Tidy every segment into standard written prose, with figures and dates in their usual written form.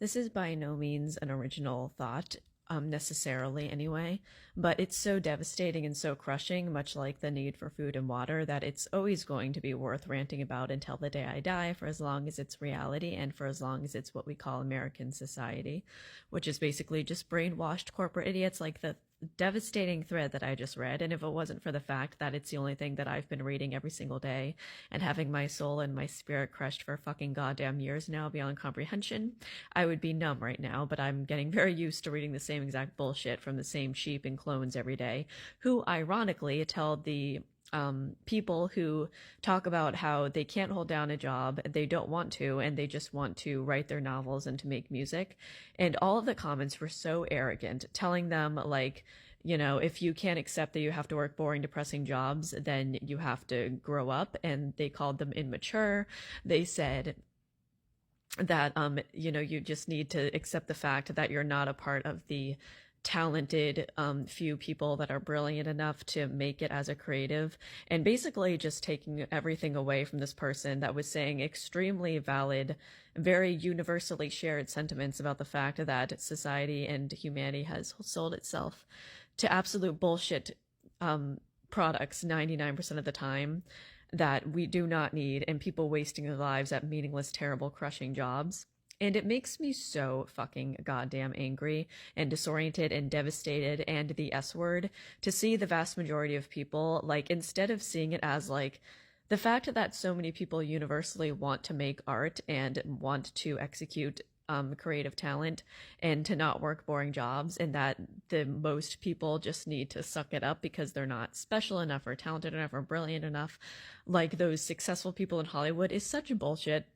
This is by no means an original thought, necessarily anyway, but it's so devastating and so crushing, much like the need for food and water, that it's always going to be worth ranting about until the day I die, for as long as it's reality and for as long as it's what we call American society, which is basically just brainwashed corporate idiots like the devastating thread that I just read. And if it wasn't for the fact that it's the only thing that I've been reading every single day and having my soul and my spirit crushed for fucking goddamn years now beyond comprehension, I would be numb right now. But I'm getting very used to reading the same exact bullshit from the same sheep and clones every day, who ironically tell the people who talk about how they can't hold down a job, they don't want to, and they just want to write their novels and to make music. And all of the comments were so arrogant, telling them, like, you know, if you can't accept that you have to work boring, depressing jobs, then you have to grow up. And they called them immature. They said that, you know, you just need to accept the fact that you're not a part of the talented few people that are brilliant enough to make it as a creative, and basically just taking everything away from this person that was saying extremely valid, very universally shared sentiments about the fact that society and humanity has sold itself to absolute bullshit products 99% of the time that we do not need, and people wasting their lives at meaningless, terrible, crushing jobs. And it makes me so fucking goddamn angry and disoriented and devastated and the S word to see the vast majority of people, like, instead of seeing it as, like, the fact that so many people universally want to make art and want to execute creative talent and to not work boring jobs, and that the most people just need to suck it up because they're not special enough or talented enough or brilliant enough, like those successful people in Hollywood, is such bullshit,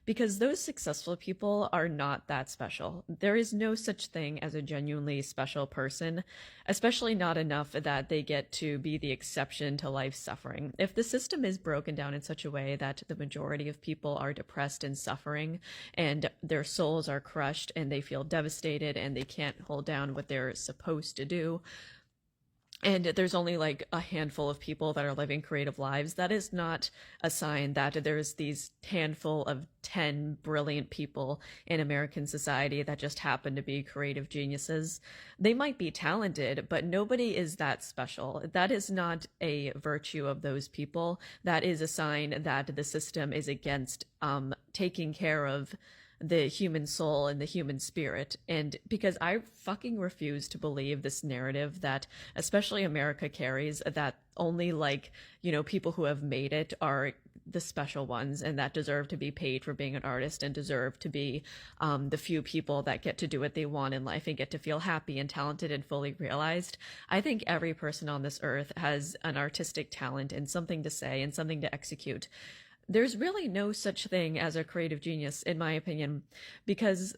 because those successful people are not that special. There is no such thing as a genuinely special person, especially not enough that they get to be the exception to life's suffering. If the system is broken down in such a way that the majority of people are depressed and suffering and their souls are crushed and they feel devastated and they can't hold down what they're supposed to do, and there's only like a handful of people that are living creative lives, that is not a sign that there's these handful of 10 brilliant people in American society that just happen to be creative geniuses. They might be talented, but nobody is that special. That is not a virtue of those people. That is a sign that the system is against taking care of the human soul and the human spirit. And because I fucking refuse to believe this narrative that especially America carries, that only, like, you know, people who have made it are the special ones and that deserve to be paid for being an artist and deserve to be the few people that get to do what they want in life and get to feel happy and talented and fully realized. I think every person on this earth has an artistic talent and something to say and something to execute. There's really no such thing as a creative genius, in my opinion, because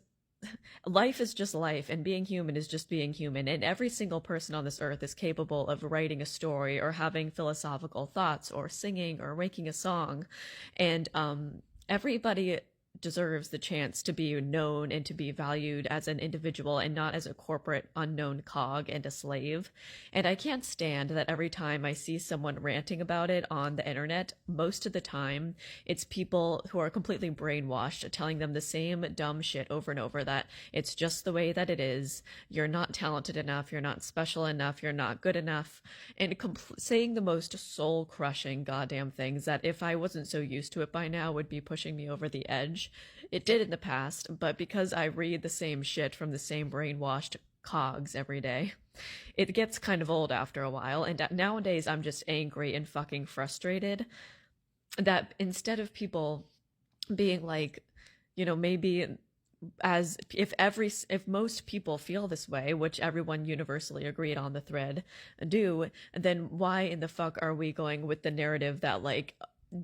life is just life and being human is just being human, and every single person on this earth is capable of writing a story or having philosophical thoughts or singing or making a song. And everybody deserves the chance to be known and to be valued as an individual and not as a corporate unknown cog and a slave. And I can't stand that every time I see someone ranting about it on the internet, most of the time it's people who are completely brainwashed telling them the same dumb shit over and over, that it's just the way that it is, you're not talented enough, you're not special enough, you're not good enough, and saying the most soul-crushing goddamn things that, if I wasn't so used to it by now, would be pushing me over the edge. It did in the past, but because I read the same shit from the same brainwashed cogs every day, it gets kind of old after a while. And nowadays I'm just angry and fucking frustrated that instead of people being like, you know, maybe as if most people feel this way, which everyone universally agreed on the thread do, then why in the fuck are we going with the narrative that, like,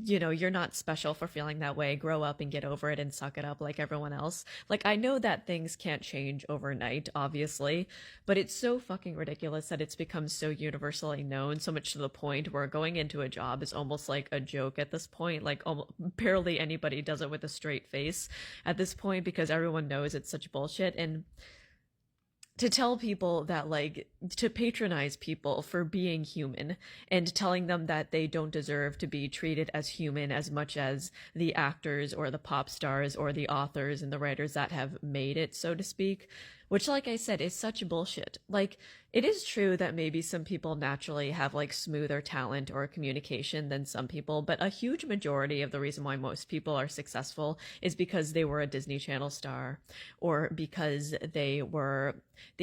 you know, you're not special for feeling that way, grow up and get over it and suck it up like everyone else? Like, I know that things can't change overnight, obviously, but it's so fucking ridiculous that it's become so universally known, so much to the point where going into a job is almost like a joke at this point. Like, barely anybody does it with a straight face at this point because everyone knows it's such bullshit. And to tell people that, like, to patronize people for being human and telling them that they don't deserve to be treated as human as much as the actors or the pop stars or the authors and the writers that have made it, so to speak, which, like I said, is such bullshit. Like, it is true that maybe some people naturally have like smoother talent or communication than some people, but a huge majority of the reason why most people are successful is because they were a Disney Channel star, or because they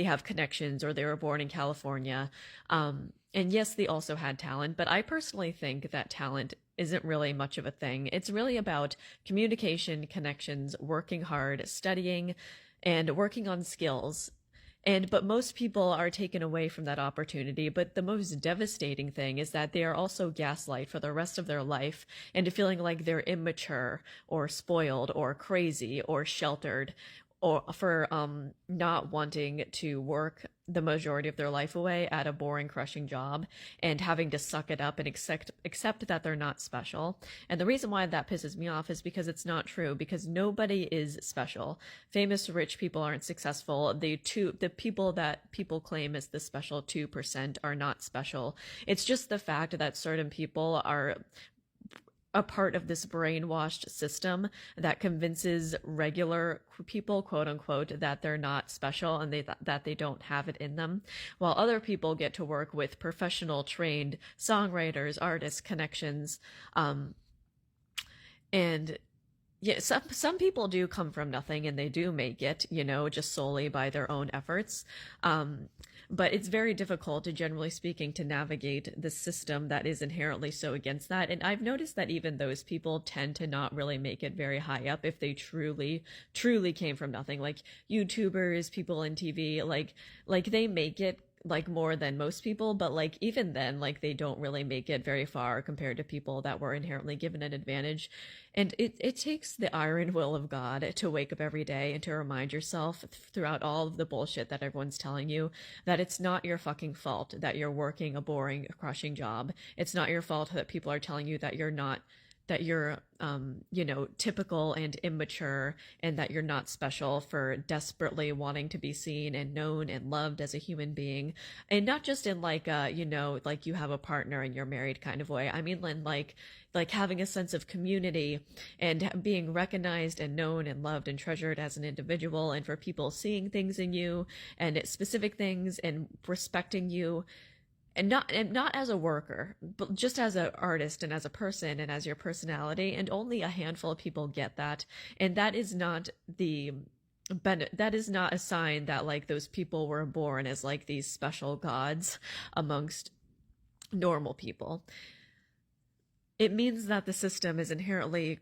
have connections, or they were born in California. And yes, they also had talent, but I personally think that talent isn't really much of a thing. It's really about communication, connections, working hard, studying, and working on skills. But most people are taken away from that opportunity. But the most devastating thing is that they are also gaslight for the rest of their life into feeling like they're immature or spoiled or crazy or sheltered, or for not wanting to work the majority of their life away at a boring, crushing job and having to suck it up and accept that they're not special. And the reason why that pisses me off is because it's not true, because nobody is special. Famous rich people aren't successful. The people that people claim as the special 2% are not special. It's just the fact that certain people are a part of this brainwashed system that convinces regular people, quote unquote, that they're not special and that they don't have it in them, while other people get to work with professional, trained songwriters, artists, connections, and yeah, some people do come from nothing and they do make it, just solely by their own efforts. But it's very difficult, generally speaking, to navigate the system that is inherently so against that. And I've noticed that even those people tend to not really make it very high up if they truly, truly came from nothing. Like YouTubers, people in TV, like they make it like more than most people, but like even then, like they don't really make it very far compared to people that were inherently given an advantage. And it takes the iron will of God to wake up every day and to remind yourself throughout all of the bullshit that everyone's telling you that it's not your fucking fault that you're working a boring, crushing job. It's not your fault that people are telling you that you're typical and immature, and that you're not special for desperately wanting to be seen and known and loved as a human being. And not just in like like you have a partner and you're married kind of way. I mean, in like having a sense of community and being recognized and known and loved and treasured as an individual, and for people seeing things in you and specific things and respecting you, and not as a worker, but just as an artist and as a person and as your personality. And only a handful of people get that, and that is not that is not a sign that like those people were born as like these special gods amongst normal people. It means that the system is inherently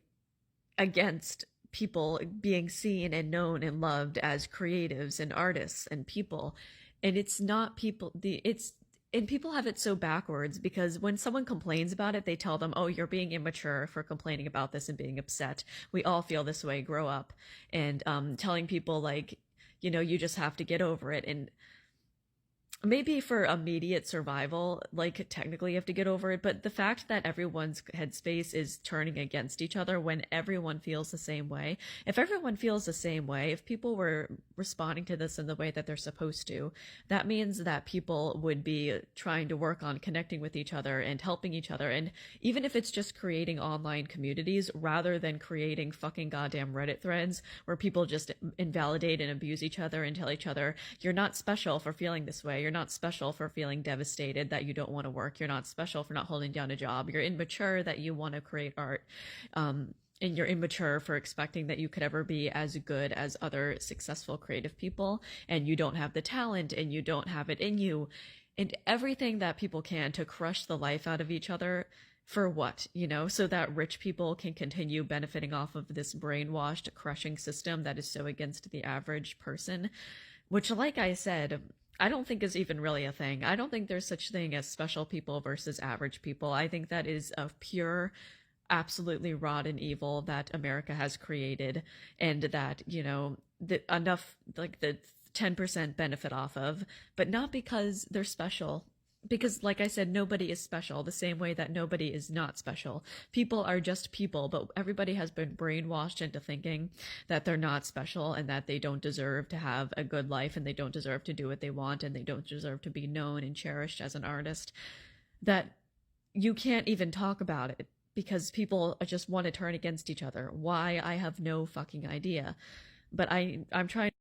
against people being seen and known and loved as creatives and artists and people. And it's not people the it's and people have it so backwards, because when someone complains about it, they tell them, oh, you're being immature for complaining about this and being upset. We all feel this way, grow up. And telling people like, you just have to get over it. And maybe for immediate survival, like technically you have to get over it, but the fact that everyone's headspace is turning against each other when everyone feels the same way. If everyone feels the same way, if people were responding to this in the way that they're supposed to, that means that people would be trying to work on connecting with each other and helping each other. And even if it's just creating online communities rather than creating fucking goddamn Reddit threads where people just invalidate and abuse each other and tell each other, you're not special for feeling this way. You're not special for feeling devastated that you don't want to work. You're not special for not holding down a job. You're immature that you want to create art. And you're immature for expecting that you could ever be as good as other successful creative people. And you don't have the talent and you don't have it in you. And everything that people can to crush the life out of each other. For what? So that rich people can continue benefiting off of this brainwashed, crushing system that is so against the average person, which, like I said, I don't think is even really a thing. I don't think there's such thing as special people versus average people. I think that is a pure, absolutely rotten evil that America has created, and that, enough, like the 10% benefit off of, but not because they're special. Because, like I said, nobody is special, the same way that nobody is not special. People are just people, but everybody has been brainwashed into thinking that they're not special and that they don't deserve to have a good life and they don't deserve to do what they want and they don't deserve to be known and cherished as an artist. That you can't even talk about it because people just want to turn against each other. Why? I have no fucking idea. But I'm trying